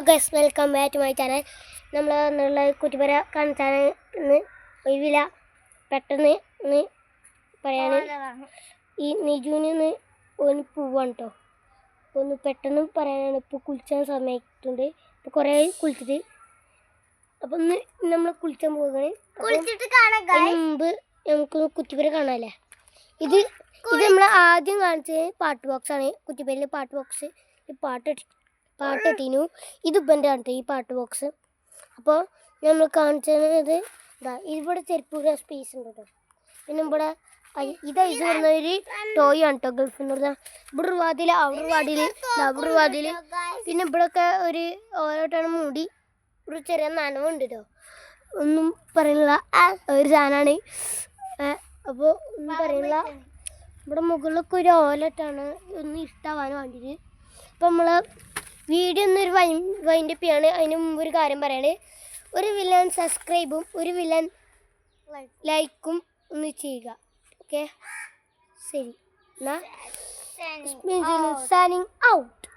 Guys welcome back to my channel. നമ്മൾ കുറ്റിപ്പര കാണിച്ചാണ് ഇന്ന് ഒഴിവില്ല. പെട്ടെന്ന് ഇന്ന് പറയാണ് ഈ നിജുവിന് ഒന്ന് പോവാണ് കേട്ടോ. അപ്പോൾ ഒന്ന് പെട്ടെന്ന് പറയാനാണ്. ഇപ്പോൾ കുളിച്ചാൻ സമയത്തുണ്ട്. ഇപ്പോൾ കുറേ കുളിച്ചിട്ട് അപ്പം ഒന്ന് നമ്മൾ കുളിച്ചാൻ പോകുകയാണ്. അതിന് മുമ്പ് നമുക്ക് കുറ്റിപ്പര കാണാമല്ലേ. ഇത് നമ്മൾ ആദ്യം കാണിച്ചത് പാട്ട് ബോക്സാണ്. കുറ്റിപ്പരയിൽ പാട്ട് ബോക്സ് ഈ പാട്ടിട്ടീനു. ഇത് ഇപ്പം കാണട്ടെ ഈ പാട്ട് ബോക്സ്. അപ്പോൾ നമ്മൾ കാണിച്ചത് ഇതാ ഇവിടെ ചെരുപ്പ് സ്പേസ് ഉണ്ട് കേട്ടോ. പിന്നെ ഇവിടെ ഇത് ഐസ് പറഞ്ഞൊരു ടോയ് ആണ് കേട്ടോ. ഗൾഫിൽ നിന്ന് പറഞ്ഞാൽ ഇവിടെ ഒരു വാതിൽ, അവിടെ ഒരു വാതിൽ, അവിടെ ഒരു വാതിൽ. പിന്നെ ഇവിടെയൊക്കെ ഒരു ഓരോട്ടാണ് മൂടി. ഒരു ചെറിയ നനവുണ്ട് കേട്ടോ. ഒന്നും പറയുന്നില്ല, ഒരു സാധനമാണ്. അപ്പോൾ ഒന്നും പറയുന്നില്ല. ഇവിടെ മുകളിലൊക്കെ ഒരു ഓലട്ടാണ് ഒന്ന് ഇഷ്ടാവാൻ വേണ്ടിയിട്ട്. അപ്പോൾ നമ്മൾ വീഡിയോ ഒന്നൊരു വൈൻഡപ്പ് ചെയ്യാണ്. അതിന് മുമ്പ് ഒരു കാര്യം പറയാണ്. ഒരു വില്ലൻ സബ്സ്ക്രൈബും ഒരു വില്ലൻ ലൈക്കും ഒന്ന് ചെയ്യുക. ഓക്കെ, ശരി. എന്നാൽ സൈനിങ് ഔട്ട്.